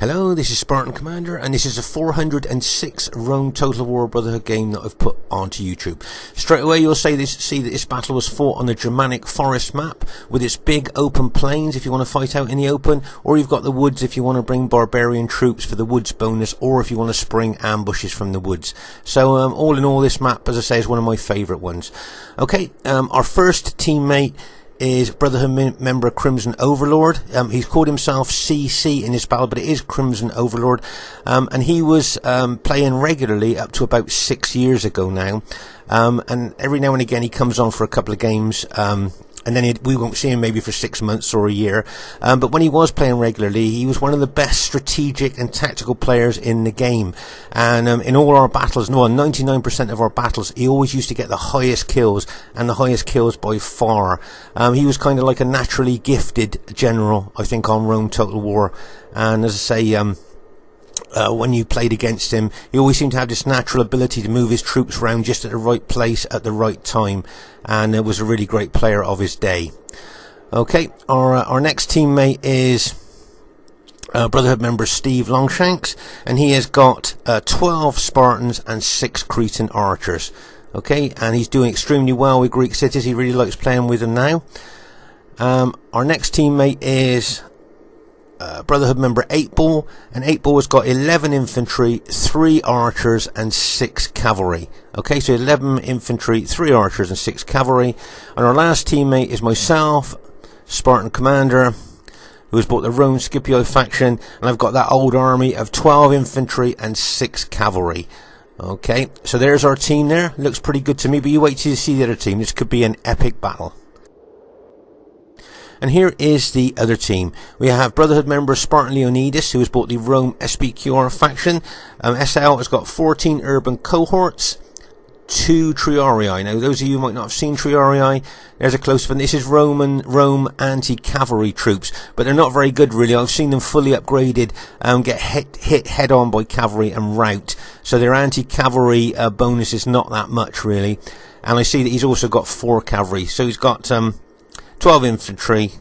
Hello, this is Spartan Commander, and this is a 406 Rome Total War Brotherhood game that I've put onto YouTube. Straight away you'll see that this battle was fought on the Germanic forest map, with its big open plains if you want to fight out in the open, or you've got the woods if you want to bring barbarian troops for the woods bonus, or if you want to spring ambushes from the woods. So all in all, this map, as I say, is one of my favourite ones. Okay, our first teammate is Brotherhood member Crimson Overlord. He's called himself CC in this battle, but it is Crimson Overlord. And he was playing regularly up to about 6 years ago now. And every now and again he comes on for a couple of games, and then we won't see him maybe for 6 months or a year. But when he was playing regularly, he was one of the best strategic and tactical players in the game. And in all our battles, 99% of our battles, he always used to get the highest kills, and the highest kills by far. He was kind of like a naturally gifted general, I think, on Rome Total War. And as I say, when you played against him, he always seemed to have this natural ability to move his troops around just at the right place at the right time, and was a really great player of his day. Okay, our next teammate is Brotherhood member Steve Longshanks, and he has got 12 Spartans and 6 Cretan archers. Okay, and he's doing extremely well with Greek cities. He really likes playing with them now. Our next teammate is Brotherhood member 8-Ball, and 8-Ball has got 11 infantry, 3 archers and 6 cavalry. Okay, so 11 infantry, 3 archers and 6 cavalry. And our last teammate is myself, Spartan Commander, who has bought the Rome Scipio faction, and I've got that old army of 12 infantry and 6 cavalry. Okay, so there's our team there. Looks pretty good to me, but you wait till you see the other team. This could be an epic battle. And here is the other team. We have Brotherhood member Spartan Leonidas, who has bought the Rome SPQR faction. SL has got 14 urban cohorts, 2 Triarii. Now, those of you who might not have seen Triarii, there's a close one. This is Rome anti-cavalry troops, but they're not very good, really. I've seen them fully upgraded and get hit head-on by cavalry and rout. So their anti-cavalry bonus is not that much, really. And I see that he's also got 4 cavalry. So he's got 12 infantry,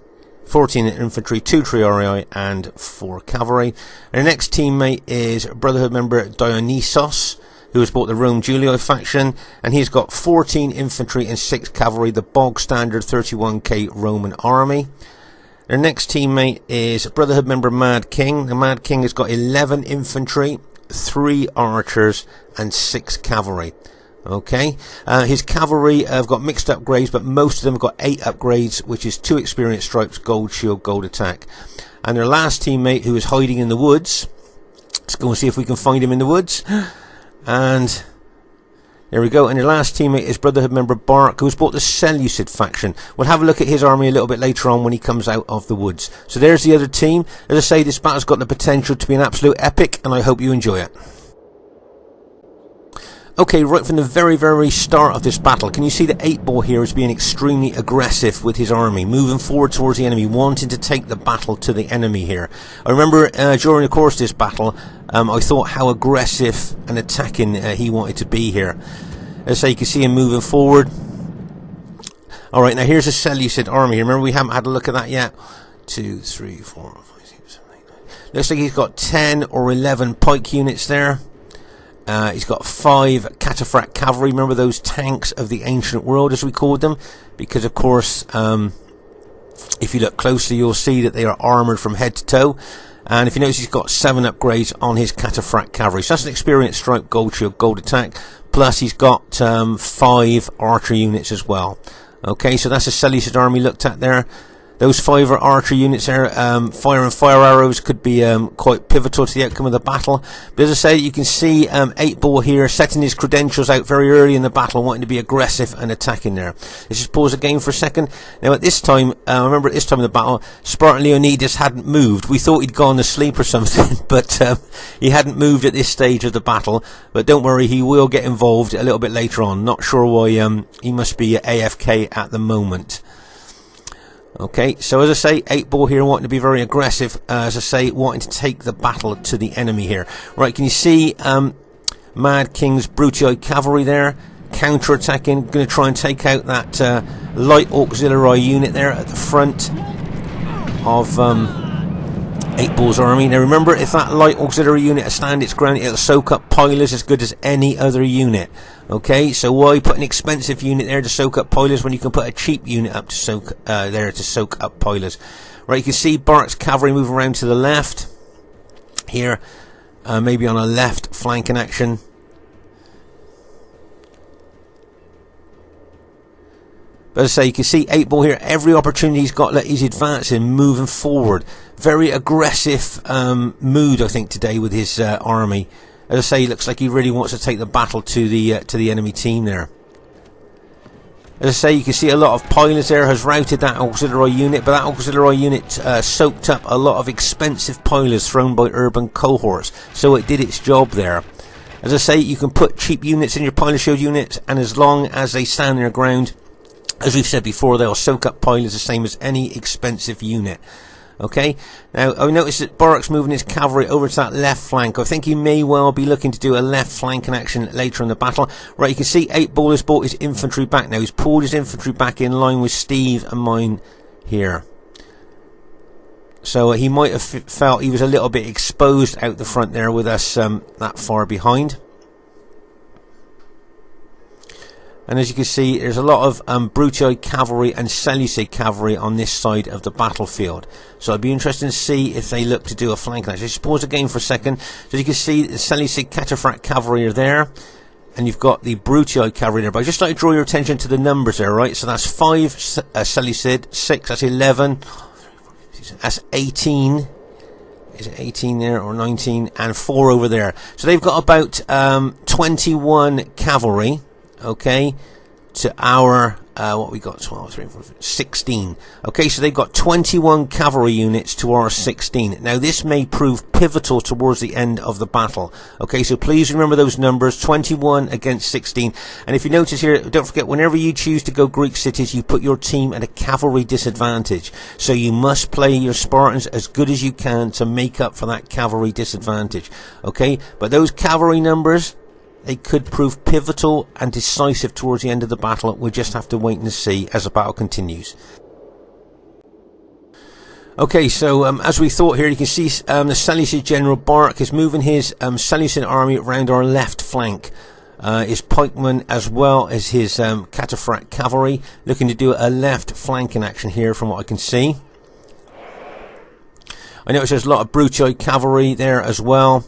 14 infantry, 2 Triarii and 4 cavalry. And the next teammate is Brotherhood member Dionysos, who has bought the Rome Julio faction, and he's got 14 infantry and 6 cavalry, the bog standard 31k Roman army. The next teammate is Brotherhood member Mad King. The Mad King has got 11 infantry, 3 archers and 6 cavalry. Okay, his cavalry have got mixed upgrades, but most of them have got 8 upgrades, which is 2 experience stripes, gold shield, gold attack. And their last teammate, who is hiding in the woods, let's go and see if we can find him in the woods. And there we go. And their last teammate is Brotherhood member Bark, who's bought the Seleucid faction. We'll have a look at his army a little bit later on when he comes out of the woods. So there's the other team. As I say, this battle's got the potential to be an absolute epic, and I hope you enjoy it. Okay, right from the very, very start of this battle, can you see that 8-Ball here is being extremely aggressive with his army, moving forward towards the enemy, wanting to take the battle to the enemy here. I remember during the course of this battle, I thought how aggressive and attacking he wanted to be here. As I say, you can see him moving forward. Alright, now here's a Seleucid army here. Remember, we haven't had a look at that yet. 2, 3, 4, 5, 6, 7, 8, 9. Looks like he's got 10 or 11 pike units there. He's got 5 cataphract cavalry. Remember those tanks of the ancient world, as we called them? Because, of course, if you look closely, you'll see that they are armoured from head to toe. And if you notice, he's got 7 upgrades on his cataphract cavalry. So that's an experience stripe, gold shield, gold attack. Plus, he's got 5 archer units as well. Okay, so that's a Seleucid army looked at there. Those 5 archer units there, firing fire arrows could be quite pivotal to the outcome of the battle. But as I say, you can see 8-Ball here setting his credentials out very early in the battle, wanting to be aggressive and attacking there. Let's just pause the game for a second. Now at this time, I remember at this time of the battle, Spartan Leonidas hadn't moved. We thought he'd gone to sleep or something, but he hadn't moved at this stage of the battle. But don't worry, he will get involved a little bit later on. Not sure why he must be AFK at the moment. Okay, so as I say, 8-Ball here wanting to be very aggressive, as I say, wanting to take the battle to the enemy here. Right, can you see Mad King's Brutii cavalry there, counter-attacking, going to try and take out that light auxiliary unit there at the front of 8 Ball's army. Now remember, if that light auxiliary unit is stand its ground, it'll soak up pilers as good as any other unit. Okay, so why put an expensive unit there to soak up pilers when you can put a cheap unit up to soak up pilers? Right, you can see Bark's cavalry moving around to the left here, maybe on a left flanking action. But as I say, you can see 8 Ball here, every opportunity he's got, he's advancing, moving forward. Very aggressive mood, I think, today with his army. As I say, looks like he really wants to take the battle to the enemy team there. As I say, you can see a lot of pilers there, has routed that auxiliary unit, but that auxiliary unit soaked up a lot of expensive pilers thrown by urban cohorts, so it did its job there. As I say, you can put cheap units in your pilot shield units, and as long as they stand their ground, as we've said before, they'll soak up pilers the same as any expensive unit. Okay, now I noticed that Bark's moving his cavalry over to that left flank. I think he may well be looking to do a left flanking action later in the battle. Right, you can see 8 Ball has brought his infantry back now. He's pulled his infantry back in line with Steve and mine here. So he might have felt he was a little bit exposed out the front there with us that far behind. And as you can see, there's a lot of Brutii cavalry and Seleucid cavalry on this side of the battlefield. So it'd be interesting to see if they look to do a flank action. Just pause the game for a second. So you can see the Seleucid Cataphract cavalry are there, and you've got the Brutii cavalry there. But I just like to draw your attention to the numbers there, right? So that's 5 Seleucid, 6, that's 11, that's 18. Is it 18 there or 19? And 4 over there. So they've got about 21 cavalry. Okay, to our what we got, 12, 3, 4, 16. Okay, so they've got 21 cavalry units to our 16. Now this may prove pivotal towards the end of the battle. Okay, so please remember those numbers, 21 against 16. And if you notice here, don't forget, whenever you choose to go Greek cities, you put your team at a cavalry disadvantage. So you must play your Spartans as good as you can to make up for that cavalry disadvantage. Okay, but those cavalry numbers, they could prove pivotal and decisive towards the end of the battle. We'll just have to wait and see as the battle continues. Okay, so as we thought here, you can see the Seleucid General Bark is moving his Seleucid army around our left flank. His pikemen as well as his Cataphract cavalry, looking to do a left flanking action here from what I can see. I notice there's a lot of Brutii cavalry there as well.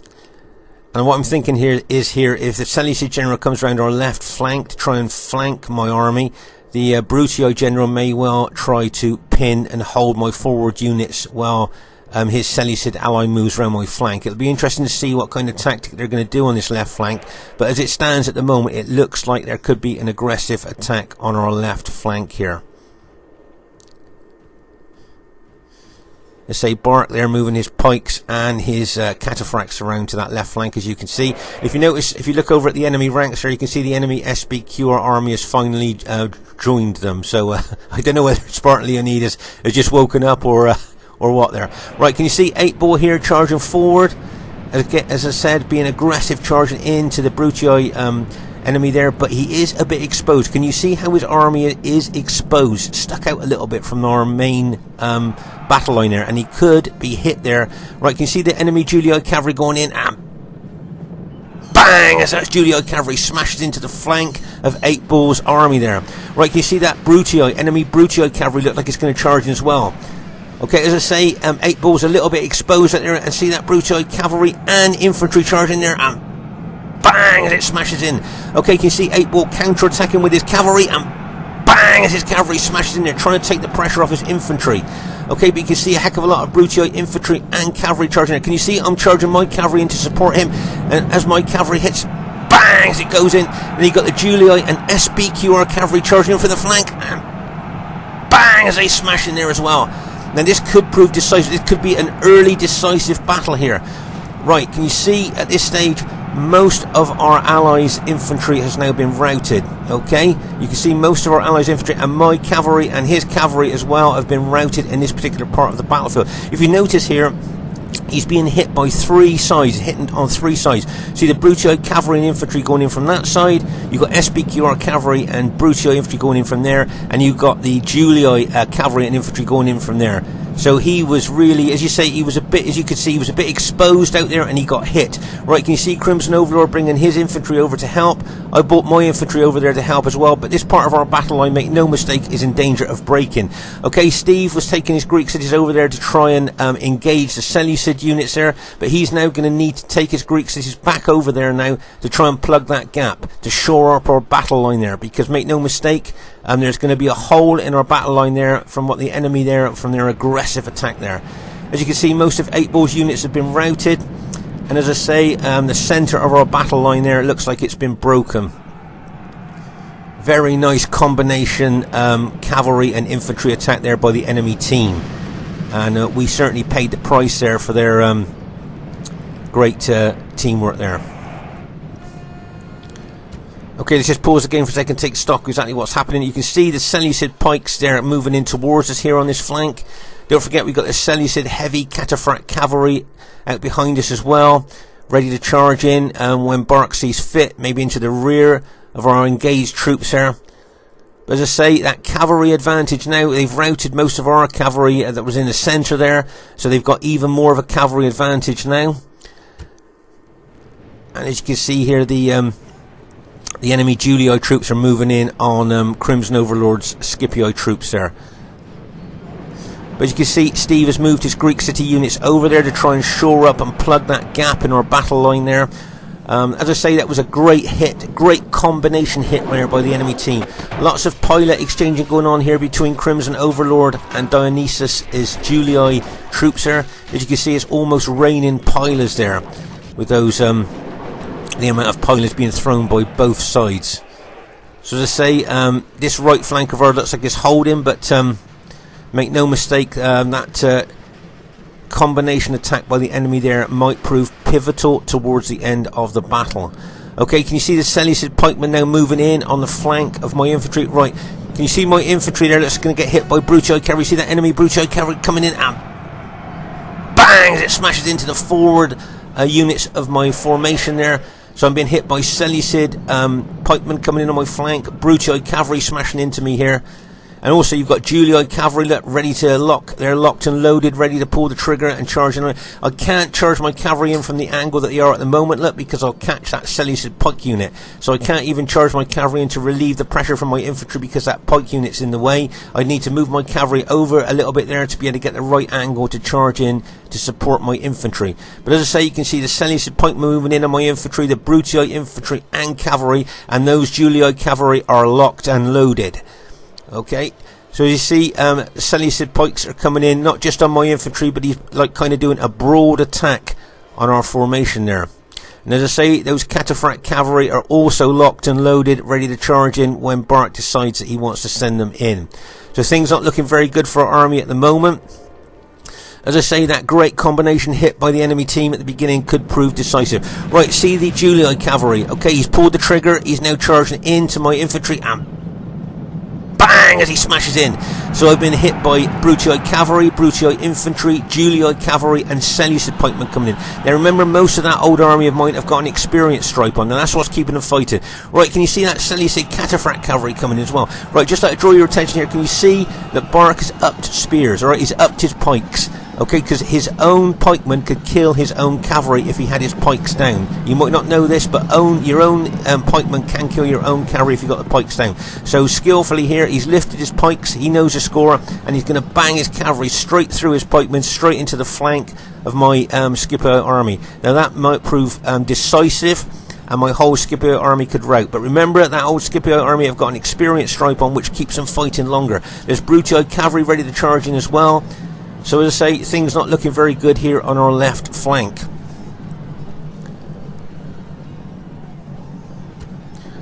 And what I'm thinking here is if the Seleucid general comes around our left flank to try and flank my army, the Brutii general may well try to pin and hold my forward units while his Seleucid ally moves around my flank. It'll be interesting to see what kind of tactic they're going to do on this left flank. But as it stands at the moment, it looks like there could be an aggressive attack on our left flank here. Let's say Bark there moving his pikes and his cataphracts around to that left flank, as you can see. If you notice, if you look over at the enemy ranks there, you can see the enemy SBQR army has finally joined them. So I don't know whether Spartan Leonidas has just woken up or what there. Right, can you see 8 Ball here charging forward? As I said, being aggressive, charging into the Brutii enemy there, but he is a bit exposed. Can you see how his army is exposed, stuck out a little bit from our main battle line there, and he could be hit there. Right, can you see the enemy Julii cavalry going in, and bang, as that Julii cavalry smashes into the flank of 8 Ball's army there. Right, can you see that enemy Brutii cavalry look like it's going to charge in as well. Okay, as I say, 8 Ball's a little bit exposed out there, and see that Brutii cavalry and infantry charging there, and bang, as it smashes in. Okay, can you see 8 Ball counter-attacking with his cavalry, and bang, as his cavalry smashes in there, trying to take the pressure off his infantry. Okay, but you can see a heck of a lot of Brutii infantry and cavalry charging there. Can you see I'm charging my cavalry in to support him, and as my cavalry hits, bang, as it goes in, and you've got the Julii and SBQR cavalry charging in for the flank, and bang, as they smash in there as well. Now this could prove decisive. This could be an early decisive battle here. Right, can you see at this stage most of our allies' infantry has now been routed. Okay, you can see most of our allies' infantry and my cavalry and his cavalry as well have been routed in this particular part of the battlefield. If you notice here, he's being hit by 3 sides, hitting on 3 sides. See the Brutii cavalry and infantry going in from that side, you've got SBQR cavalry and Brutii infantry going in from there, and you've got the Julii cavalry and infantry going in from there. So he was really, as you say, he was a bit, as you could see, he was a bit exposed out there, and he got hit. Right, can you see Crimson Overlord bringing his infantry over to help? I brought my infantry over there to help as well, but this part of our battle line, make no mistake, is in danger of breaking. Okay, Steve was taking his Greek cities over there to try and engage the Seleucid units there, but he's now going to need to take his Greek cities back over there now to try and plug that gap, to shore up our battle line there, because make no mistake, there's going to be a hole in our battle line there from what the enemy there, from their aggressive attack there. As you can see, most of 8 Ball's units have been routed, and as I say, the centre of our battle line there, it looks like it's been broken. Very nice combination cavalry and infantry attack there by the enemy team, and we certainly paid the price there for their great teamwork there. Okay, let's just pause the game for a second, take stock of exactly what's happening. You can see the Seleucid pikes there moving in towards us here on this flank. Don't forget, we've got the Seleucid heavy cataphract cavalry out behind us as well, ready to charge in when Bark sees fit, maybe into the rear of our engaged troops here. But as I say, that cavalry advantage now, they've routed most of our cavalry that was in the centre there, so they've got even more of a cavalry advantage now. And as you can see here, the enemy Julii troops are moving in on Crimson Overlord's Scipii troops there. But as you can see, Steve has moved his Greek city units over there to try and shore up and plug that gap in our battle line there. As I say, that was a great hit, great combination hit there by the enemy team. Lots of pilot exchanging going on here between Crimson Overlord and Dionysus' Julii troops there. As you can see, it's almost raining pilots there, with those the amount of pilots being thrown by both sides. So as I say, this right flank of ours looks like it's holding, but make no mistake, that combination attack by the enemy there might prove pivotal towards the end of the battle. Okay, can you see the Seleucid pikemen now moving in on the flank of my infantry? Right, can you see my infantry there that's going to get hit by Brutii cavalry? See that enemy Brutii cavalry coming in and bang, as it smashes into the forward units of my formation there. So I'm being hit by Seleucid pikemen coming in on my flank, Brutii cavalry smashing into me here. And also you've got Julii cavalry ready to lock. They're locked and loaded, ready to pull the trigger and charge in. I can't charge my cavalry in from the angle that they are at the moment, look, because I'll catch that Seleucid pike unit. So I can't even charge my cavalry in to relieve the pressure from my infantry because that pike unit's in the way. I need to move my cavalry over a little bit there to be able to get the right angle to charge in to support my infantry. But as I say, you can see the Seleucid pike moving in on my infantry, the Brutii infantry and cavalry, and those Julii cavalry are locked and loaded. Okay, so as you see, Seleucid pikes are coming in, not just on my infantry, but he's like kind of doing a broad attack on our formation there. And as I say, those cataphract cavalry are also locked and loaded, ready to charge in when Bark decides that he wants to send them in. So things not looking very good for our army at the moment. As I say, that great combination hit by the enemy team at the beginning could prove decisive. Right, see the Julii cavalry. Okay, he's pulled the trigger, he's now charging into my infantry and bang, as he smashes in. So I've been hit by Brutii cavalry, Brutii infantry, Julii cavalry and Seleucid pikemen coming in. Now remember, most of that old army of mine have got an experience stripe on, and that's what's keeping them fighting. Right, can you see that Seleucid cataphract cavalry coming in as well? Right, just like to draw your attention here, can you see that Bark has upped spears? Alright, he's upped his pikes. Okay, because his own pikeman could kill his own cavalry if he had his pikes down. You might not know this, but your own pikeman can kill your own cavalry if you've got the pikes down. So skillfully here, he's lifted his pikes, he knows the score, and he's going to bang his cavalry straight through his pikemen, straight into the flank of my Scipio army. Now that might prove decisive, and my whole Scipio army could rout. But remember, that old Scipio army have got an experience stripe on, which keeps them fighting longer. There's Brutii cavalry ready to charge in as well. So as I say, things not looking very good here on our left flank.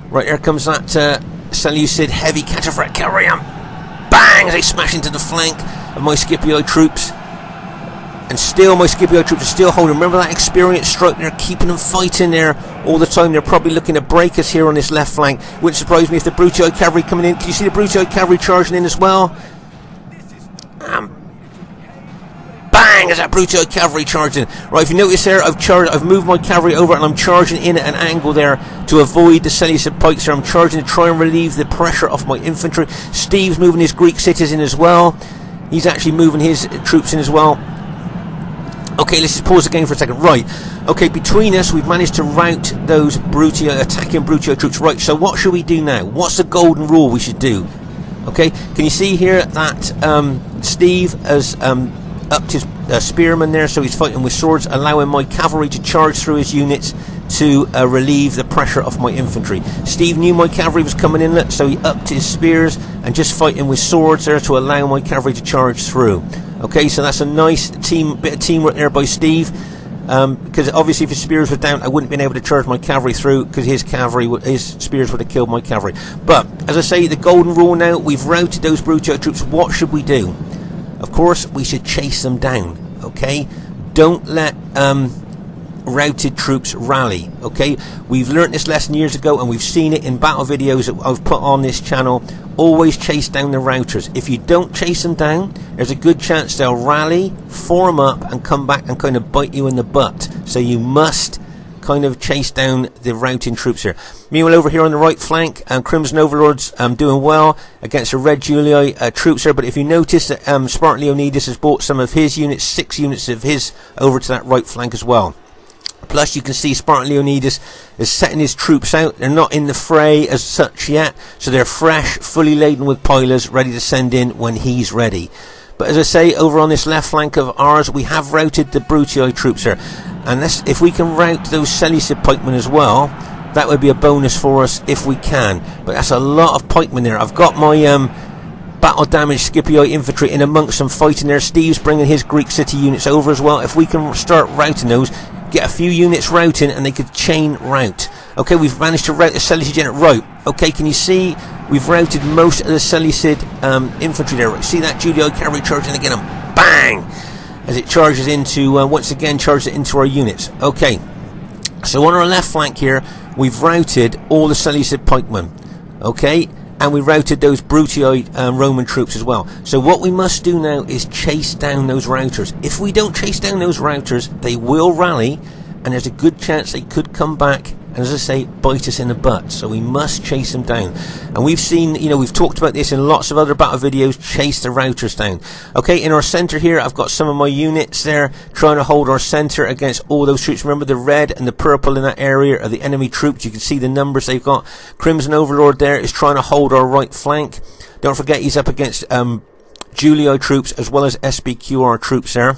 Right, here comes that Seleucid heavy cataphract cavalry. Bang! As they smash into the flank of my Scipio troops. And still, my Scipio troops are still holding. Remember that experience stroke there, keeping them fighting there all the time. They're probably looking to break us here on this left flank. Wouldn't surprise me if the Brutii cavalry coming in. Can you see the Brutii cavalry charging in as well? Bang! As that Brutii cavalry charging. Right, if you notice there, I've moved my cavalry over and I'm charging in at an angle there to avoid the Seleucid pikes here. I'm charging to try and relieve the pressure off my infantry. Steve's moving his Greek cities in as well. He's actually moving his troops in as well. Okay, let's just pause the game for a second. Right, okay, between us, we've managed to rout those attacking Brutio troops. Right, so what should we do now? What's the golden rule we should do? Okay, can you see here that Steve has upped his spearman there, so he's fighting with swords, allowing my cavalry to charge through his units to relieve the pressure of my infantry. Steve knew my cavalry was coming in, so he upped his spears and just fighting with swords there to allow my cavalry to charge through. Okay, so that's a nice bit of teamwork there by Steve, because obviously if his spears were down, I wouldn't have been able to charge my cavalry through, because his spears would have killed my cavalry. But as I say, the golden rule now, we've routed those Brutio troops. What should we do? Of course, we should chase them down. Okay, don't let routed troops rally. Okay, we've learnt this lesson years ago, and we've seen it in battle videos that I've put on this channel. Always chase down the routers. If you don't chase them down, there's a good chance they'll rally, form up, and come back and kind of bite you in the butt. So you must kind of chase down the routing troops here. Meanwhile, over here on the right flank, Crimson Overlord's doing well against the Red Julii troops there. But if you notice that Spartan Leonidas has brought some of his units, 6 units of his, over to that right flank as well. Plus, you can see Spartan Leonidas is setting his troops out. They're not in the fray as such yet, so they're fresh, fully laden with pilers, ready to send in when he's ready. But as I say, over on this left flank of ours, we have routed the Brutii troops here. And if we can rout those Seleucid pikemen as well, that would be a bonus for us if we can. But that's a lot of pikemen there. I've got my battle damaged Scipii infantry in amongst them fighting there. Steve's bringing his Greek city units over as well. If we can start routing those, get a few units routing, and they could chain rout. Okay, we've managed to rout the Seleucid unit. Right, okay, can you see we've routed most of the Seleucid infantry there? Right, see that Julii cavalry charging again, and bang, as it charges into once again charges it into our units. Okay, so on our left flank here, we've routed all the Seleucid pikemen. Okay, and we routed those Brutii Roman troops as well. So what we must do now is chase down those routers. If we don't chase down those routers, they will rally, and there's a good chance they could come back and, as I say, bite us in the butt. So we must chase them down. And we've seen, we've talked about this in lots of other battle videos, chase the routers down. Okay, in our center here, I've got some of my units there trying to hold our center against all those troops. Remember, the red and the purple in that area are the enemy troops. You can see the numbers they've got. Crimson Overlord there is trying to hold our right flank. Don't forget, he's up against Julii troops as well as SBQR troops there.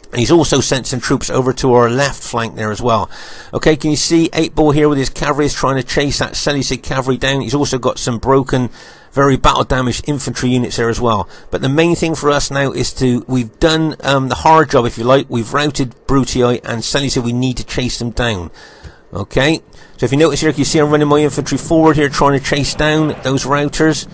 And he's also sent some troops over to our left flank there as well. Okay, can you see 8-Ball here with his cavalry is trying to chase that Seleucid cavalry down. He's also got some broken, very battle damaged infantry units there as well. But the main thing for us now is we've done the hard job, if you like. We've routed Brutii and Seleucid. We need to chase them down. Okay, so if you notice here, you see I'm running my infantry forward here, trying to chase down those routers,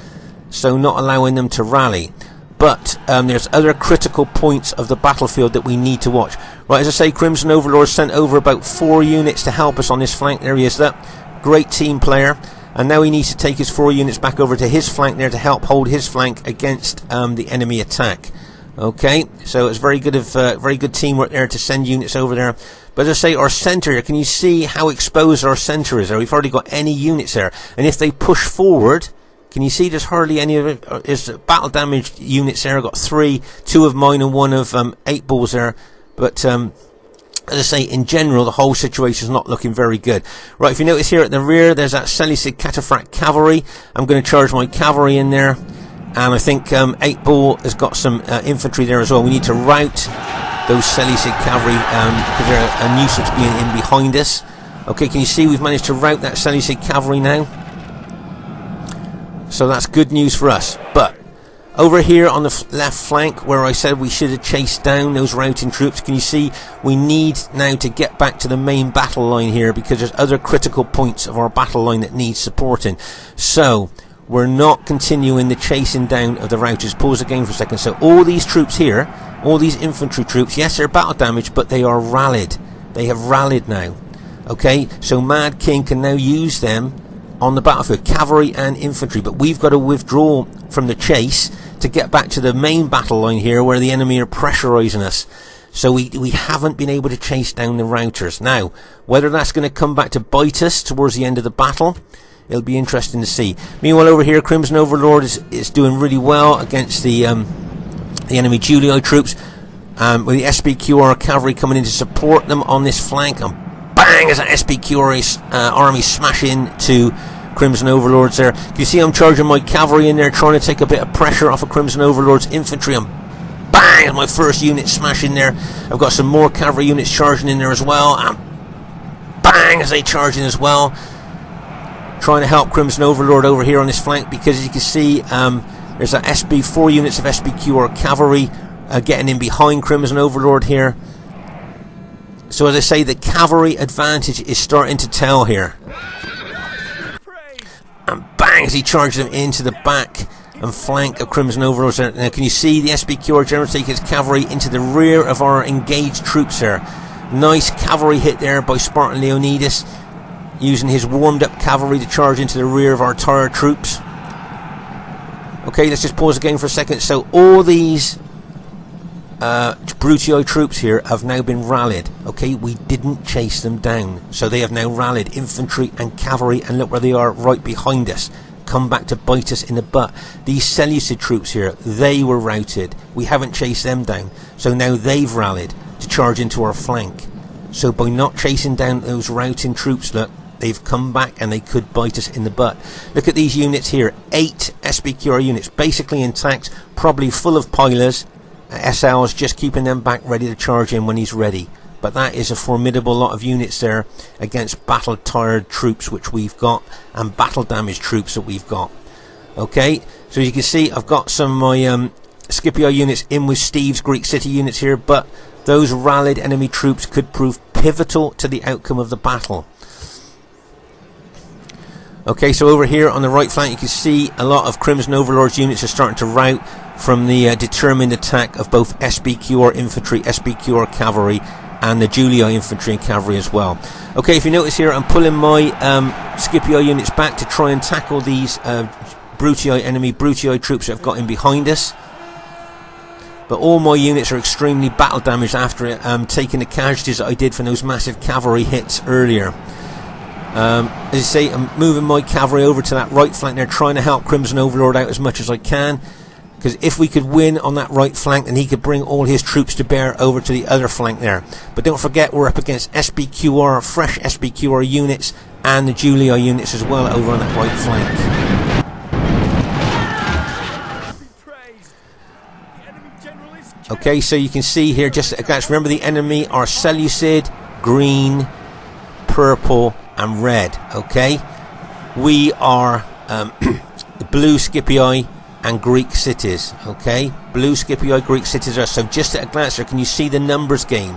so not allowing them to rally. But there's other critical points of the battlefield that we need to watch. Right, as I say, Crimson Overlord sent over about 4 units to help us on this flank. There he is, that great team player. And now he needs to take his 4 units back over to his flank there to help hold his flank against the enemy attack. Okay, so it's very good teamwork there to send units over there. But as I say, our centre here, can you see how exposed our centre is there? We've hardly got any units there. And if they push forward, can you see there's hardly any of it? There's battle damaged units there. I've got 3, 2 of mine and 1 of 8-Ball's there. But as I say, in general, the whole situation is not looking very good. Right, if you notice here at the rear, there's that Seleucid Cataphract cavalry. I'm going to charge my cavalry in there. And I think 8-Ball has got some infantry there as well. We need to rout those Seleucid cavalry because they're a nuisance being in behind us. Okay, can you see we've managed to rout that Seleucid cavalry now? So that's good news for us. But over here on the left flank, where I said we should have chased down those routing troops, can you see we need now to get back to the main battle line here, because there's other critical points of our battle line that need supporting. So we're not continuing the chasing down of the routers. Pause the game for a second. So all these troops here, all these infantry troops, yes, they're battle damaged, but they are rallied. They have rallied now. Okay, so Mad King can now use them on the battlefield, cavalry and infantry. But we've got to withdraw from the chase to get back to the main battle line here, where the enemy are pressurising us. So we haven't been able to chase down the routers. Now, whether that's going to come back to bite us towards the end of the battle, it'll be interesting to see. Meanwhile, over here, Crimson Overlord is doing really well against the the enemy Julii troops, with the SPQR cavalry coming in to support them on this flank, and bang, as that SPQR army smash into Crimson Overlords there. Can you see I'm charging my cavalry in there, trying to take a bit of pressure off of Crimson Overlords infantry, and bang, my first unit smash in there. I've got some more cavalry units charging in there as well, and bang, as they charge in as well, trying to help Crimson Overlord over here on this flank, because as you can see, there's that 4 units of SPQR cavalry getting in behind Crimson Overlord here. So as I say, the cavalry advantage is starting to tell here. And bang, as he charges them into the back and flank of Crimson Overlords. Now can you see the SPQR general take his cavalry into the rear of our engaged troops there. Nice cavalry hit there by Spartan Leonidas, using his warmed up cavalry to charge into the rear of our tired troops. Okay, let's just pause the game for a second. So all these Brutii troops here have now been rallied. Okay, we didn't chase them down, so they have now rallied, infantry and cavalry, and look where they are, right behind us, come back to bite us in the butt. These Seleucid troops here, they were routed, we haven't chased them down, so now they've rallied to charge into our flank. So by not chasing down those routing troops, look, they've come back and they could bite us in the butt. Look at these units here, 8 SPQR units, basically intact, probably full of pilers, SLs, just keeping them back ready to charge in when he's ready. But that is a formidable lot of units there against battle tired troops which we've got, and battle damaged troops that we've got. Okay, so as you can see, I've got some of my Scipio units in with Steve's Greek city units here, but those rallied enemy troops could prove pivotal to the outcome of the battle. Okay, so over here on the right flank you can see a lot of Crimson Overlord's units are starting to rout from the determined attack of both SPQR infantry, SPQR cavalry, and the Julii infantry and cavalry as well. Okay, if you notice here, I'm pulling my Scipio units back to try and tackle these enemy Brutii troops that have got in behind us. But all my units are extremely battle damaged after taking the casualties that I did from those massive cavalry hits earlier. As I say, I'm moving my cavalry over to that right flank there, trying to help Crimson Overlord out as much as I can, because if we could win on that right flank, then he could bring all his troops to bear over to the other flank there. But don't forget, we're up against SPQR, fresh SPQR units, and the Julii units as well over on that right flank. Okay, so you can see here, just guys, remember the enemy are Seleucid, green, purple, and red. Okay, we are the blue Scipii and Greek cities. Okay, blue Scipii, Greek cities are. So just at a glance there, can you see the numbers game?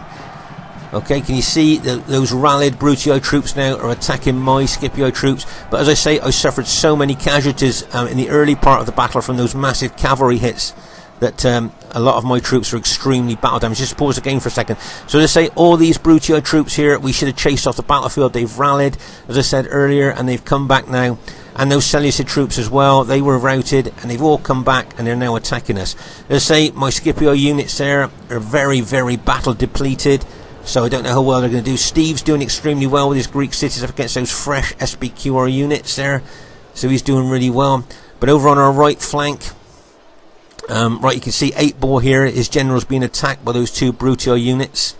Okay, can you see those rallied Brutii troops now are attacking my Scipio troops? But as I say, I suffered so many casualties in the early part of the battle from those massive cavalry hits that a lot of my troops are extremely battle damaged. Just pause the game for a second. So to say, all these Brutii troops here, we should have chased off the battlefield. They've rallied, as I said earlier, and they've come back now. And those Seleucid troops as well, they were routed, and they've all come back, and they're now attacking us. As I say, my Scipio units there are very, very battle depleted, so I don't know how well they're going to do. Steve's doing extremely well with his Greek cities up against those fresh SPQR units there, so he's doing really well. But over on our right flank, right, you can see 8 Ball here, his general's being attacked by those 2 Brutii units.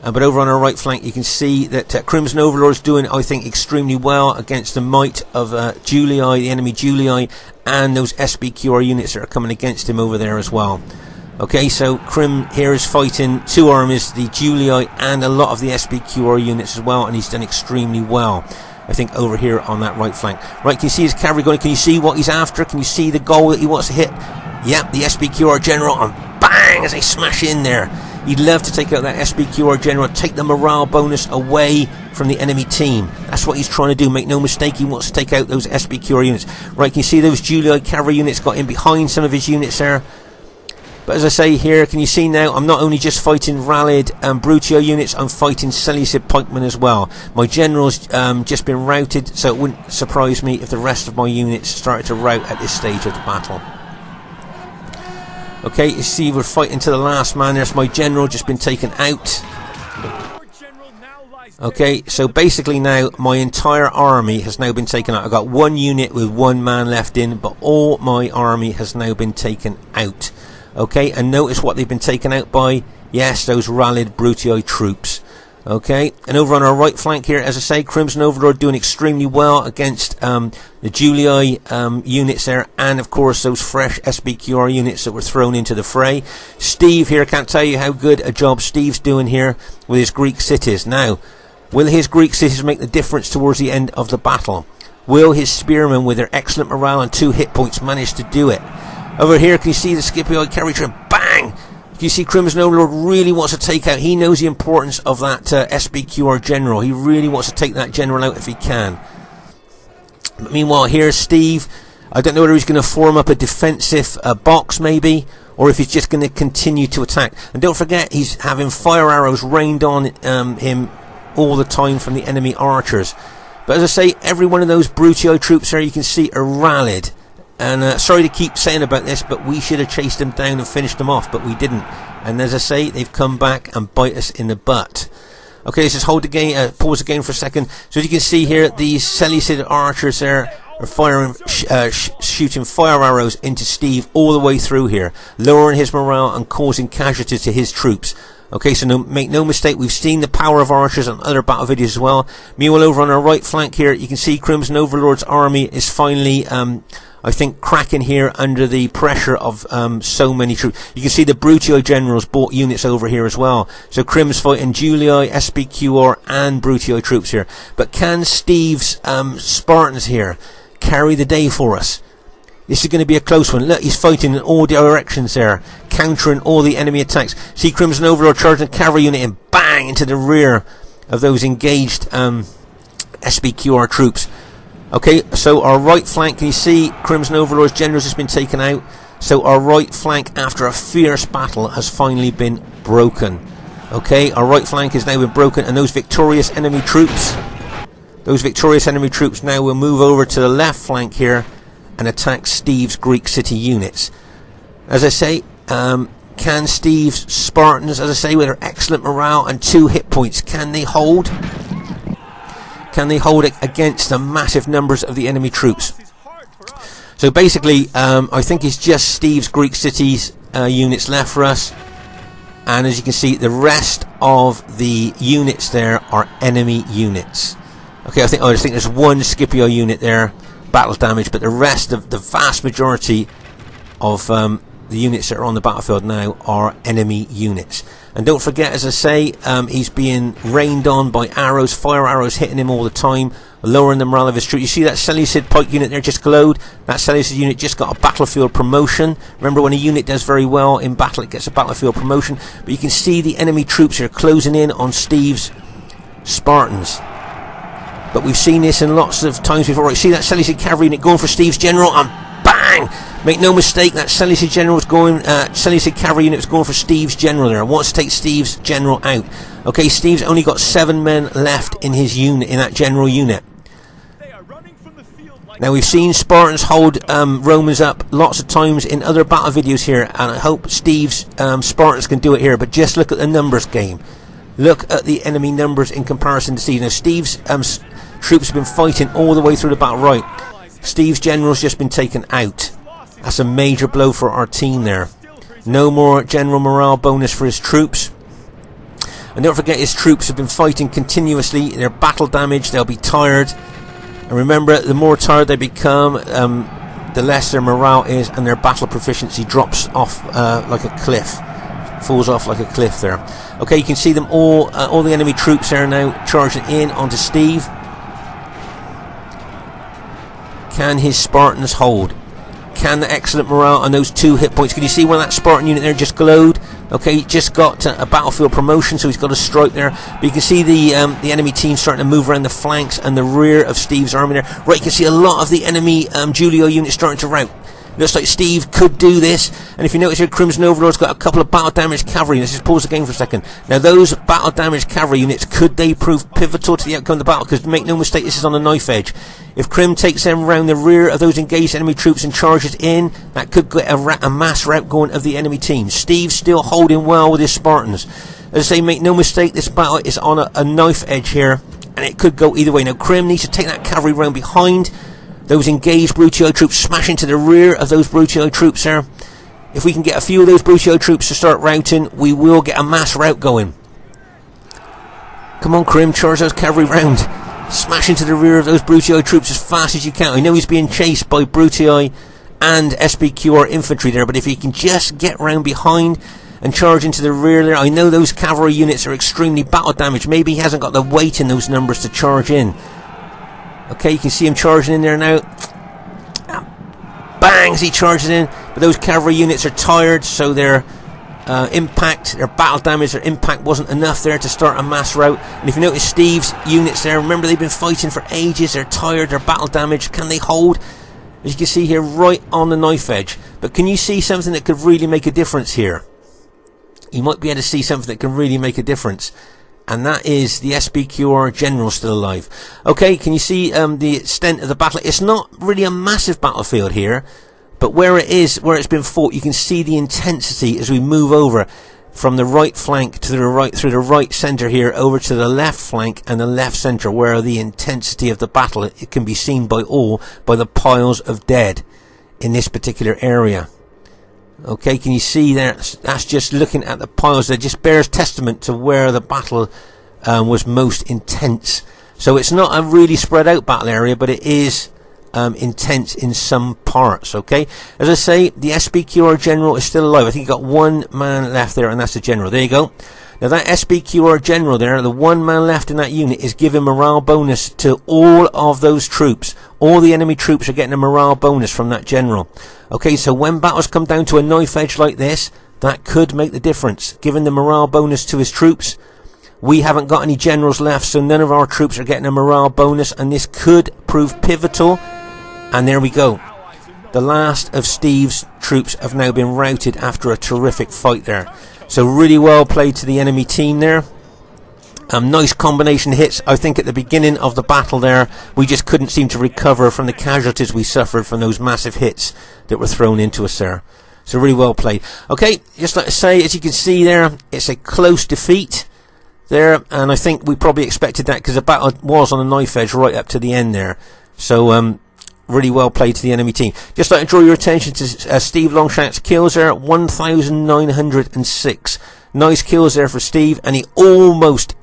But over on our right flank you can see that Crimson Overlord's doing, I think, extremely well against the might of Julii, the enemy Julii, and those SPQR units that are coming against him over there as well. Okay, so Crim here is fighting 2 armies, the Julii and a lot of the SPQR units as well, and he's done extremely well, I think, over here on that right flank. Right, can you see his cavalry going? Can you see what he's after? Can you see the goal that he wants to hit? Yep, the SPQR general, and bang, as they smash in there. He'd love to take out that SPQR general, take the morale bonus away from the enemy team. That's what he's trying to do, make no mistake, he wants to take out those SPQR units. Right, can you see those Julii cavalry units got in behind some of his units there? But as I say here, can you see now, I'm not only just fighting rallied Brutii units, I'm fighting Seleucid pikemen as well. My general's just been routed, so it wouldn't surprise me if the rest of my units started to rout at this stage of the battle. Okay, you see we're fighting to the last man. There's my general just been taken out. Okay, so basically now my entire army has now been taken out. I've got 1 unit with 1 man left in, but all my army has now been taken out. Okay, and notice what they've been taken out by. Yes, those rallied Brutii troops. Okay, and over on our right flank here, as I say, Crimson Overlord doing extremely well against the Julii units there, and of course those fresh SBQR units that were thrown into the fray. Steve here, can't tell you how good a job Steve's doing here with his Greek cities. Now, will his Greek cities make the difference towards the end of the battle? Will his spearmen, with their excellent morale and 2 hit points, manage to do it? Over here, can you see the Scipio carry train? Bang! You see Crimson Overlord really wants to take out, he knows the importance of that SBQR general. He really wants to take that general out if he can. But meanwhile, here's Steve. I don't know whether he's going to form up a defensive box maybe, or if he's just going to continue to attack. And don't forget, he's having fire arrows rained on him all the time from the enemy archers. But as I say, every one of those Brutii troops there you can see are rallied. And sorry to keep saying about this, but we should have chased them down and finished them off, but we didn't. And as I say, they've come back and bite us in the butt. Okay, let's just hold the game, pause the game for a second. So as you can see here, these Seleucid archers there are firing, shooting fire arrows into Steve all the way through here, lowering his morale and causing casualties to his troops. Okay, so make no mistake, we've seen the power of archers on other battle videos as well. Meanwhile, over on our right flank here, you can see Crimson Overlord's army is finally, I think, cracking here under the pressure of so many troops. You can see the Brutii generals bought units over here as well. So Crim's fighting Julii, SBQR and Brutii troops here. But can Steve's Spartans here carry the day for us? This is going to be a close one. Look, he's fighting in all directions there, countering all the enemy attacks. See Crimson Overlord charging a cavalry unit and bang into the rear of those engaged SBQR troops. Okay, so our right flank, can you see Crimson Overlord's generals has been taken out. So our right flank, after a fierce battle, has finally been broken. Okay, our right flank has now been broken, and those victorious enemy troops now will move over to the left flank here and attack Steve's Greek city units. As I say, can Steve's Spartans, as I say, with their excellent morale and 2 hit points, can they hold? Can they hold it against the massive numbers of the enemy troops? So basically, I think it's just Steve's Greek cities units left for us. And as you can see, the rest of the units there are enemy units. Okay, I just think there's 1 Scipio unit there, battle damage, but the rest of the vast majority of the units that are on the battlefield now are enemy units. And don't forget, as I say, he's being rained on by arrows, fire arrows hitting him all the time, lowering the morale of his troops. You see that Seleucid pike unit there just glowed? That Seleucid unit just got a battlefield promotion. Remember, when a unit does very well in battle, it gets a battlefield promotion. But you can see the enemy troops are closing in on Steve's Spartans. But we've seen this in lots of times before. Right, see that Seleucid cavalry unit going for Steve's general, and bang! Make no mistake, that Seleucid general is going, Seleucid cavalry unit is going for Steve's general there. Wants to take Steve's general out. Okay, Steve's only got 7 men left in his unit, in that general unit. Now we've seen Spartans hold Romans up lots of times in other battle videos here, and I hope Steve's Spartans can do it here. But just look at the numbers game. Look at the enemy numbers in comparison to Steve. Now Steve's troops have been fighting all the way through the battle. Right, Steve's general's just been taken out. That's a major blow for our team there. No more general morale bonus for his troops. And don't forget, his troops have been fighting continuously. They're battle damaged, they'll be tired. And remember, the more tired they become, the less their morale is, and their battle proficiency drops off like a cliff. Falls off like a cliff there. Okay, you can see them all the enemy troops are now charging in onto Steve. Can his Spartans hold? Can the excellent morale on those 2 hit points? Can you see when that Spartan unit there just glowed? Okay, just got a battlefield promotion, so he's got a stripe there. But you can see the enemy team starting to move around the flanks and the rear of Steve's army there. Right, you can see a lot of the enemy Julio units starting to rout. Looks like Steve could do this. And if you notice here, Crimson Overlord's got a couple of battle damaged cavalry. Let's just pause the game for a second. Now those battle damaged cavalry units, could they prove pivotal to the outcome of the battle? Because make no mistake, this is on a knife edge. If Crim takes them round the rear of those engaged enemy troops and charges in, that could get a mass rout going of the enemy team. Steve's still holding well with his Spartans. As I say, make no mistake, this battle is on a knife edge here, and it could go either way. Now Crim needs to take that cavalry round behind those engaged Brutii troops, smash into the rear of those Brutii troops there. if we can get a few of those Brutio troops to start routing, we will get a mass rout going. Come on, Crim, charge those cavalry round. Smash into the rear of those Brutio troops as fast as you can. I know he's being chased by Brutii and SBQR infantry there, but if he can just get round behind and charge into the rear there. I know those cavalry units are extremely battle damaged. Maybe he hasn't got the weight in those numbers to charge in. Okay, you can see him charging in there now. Bang, as he charges in. But those cavalry units are tired, so their battle damage, their impact wasn't enough there to start a mass rout. And if you notice Steve's units there, remember they've been fighting for ages. They're tired, they're battle damaged. Can they hold? As you can see here, right on the knife edge. But can you see something that could really make a difference here? You might be able to see something that can really make a difference, and that is the SBQR general still alive. Okay, can you see the extent of the battle? It's not really a massive battlefield here, but where it's been fought, you can see the intensity as we move over from the right flank to the right, through the right centre here, over to the left flank and the left centre, where the intensity of the battle, it can be seen by all, by the piles of dead in this particular area. Okay, can you see there? That's just looking at the piles. That just bears testament to where the battle was most intense. So it's not a really spread out battle area, but it is intense in some parts. Okay, as I say, the SBQR general is still alive. I think you got one man left there, and that's the general. There you go. Now that SBQR general there, the one man left in that unit, is giving morale bonus to all of those troops. All the enemy troops are getting a morale bonus from that general. Okay, so when battles come down to a knife edge like this, that could make the difference. Giving the morale bonus to his troops. We haven't got any generals left, so none of our troops are getting a morale bonus, and this could prove pivotal. And there we go. The last of Steve's troops have now been routed after a terrific fight there. So really well played to the enemy team there. Nice combination hits. I think at the beginning of the battle there, we just couldn't seem to recover from the casualties we suffered from those massive hits that were thrown into us there. So really well played. Okay, just like to say, as you can see there, it's a close defeat there, and I think we probably expected that because the battle was on a knife edge right up to the end there. So really well played to the enemy team. Just like to draw your attention to Steve Longshank's kills there, 1,906. Nice kills there for Steve, and he almost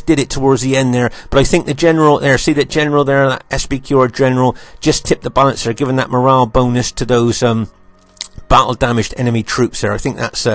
did it towards the end there, but I think the general there, see that general there, that SBQR general, just tipped the balance there, giving that morale bonus to those battle damaged enemy troops there. I think that's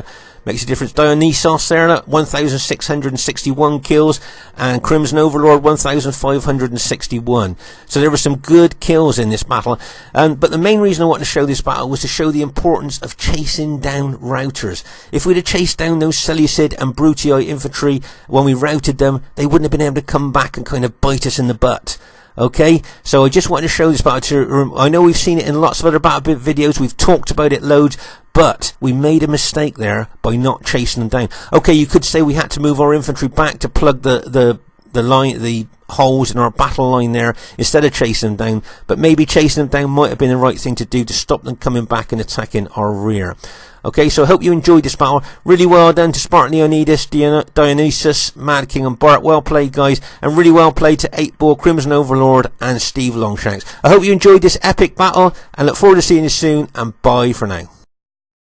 makes a difference. Dionysos there, 1,661 kills, and Crimson Overlord 1,561. So there were some good kills in this battle. But the main reason I wanted to show this battle was to show the importance of chasing down routers. If we'd have chased down those Seleucid and Brutii infantry when we routed them, they wouldn't have been able to come back and kind of bite us in the butt. Okay, so I just wanted to show this battle. I know we've seen it in lots of other battle videos, we've talked about it loads, but we made a mistake there by not chasing them down. Okay, you could say we had to move our infantry back to plug the line, the holes in our battle line there, instead of chasing them down, but maybe chasing them down might have been the right thing to do to stop them coming back and attacking our rear. Okay, so I hope you enjoyed this battle. Really well done to Spartan Leonidas, Dionysus, Mad King and Bart. Well played, guys, and really well played to 8-Ball, Crimson Overlord and Steve Longshanks. I hope you enjoyed this epic battle and look forward to seeing you soon, and bye for now.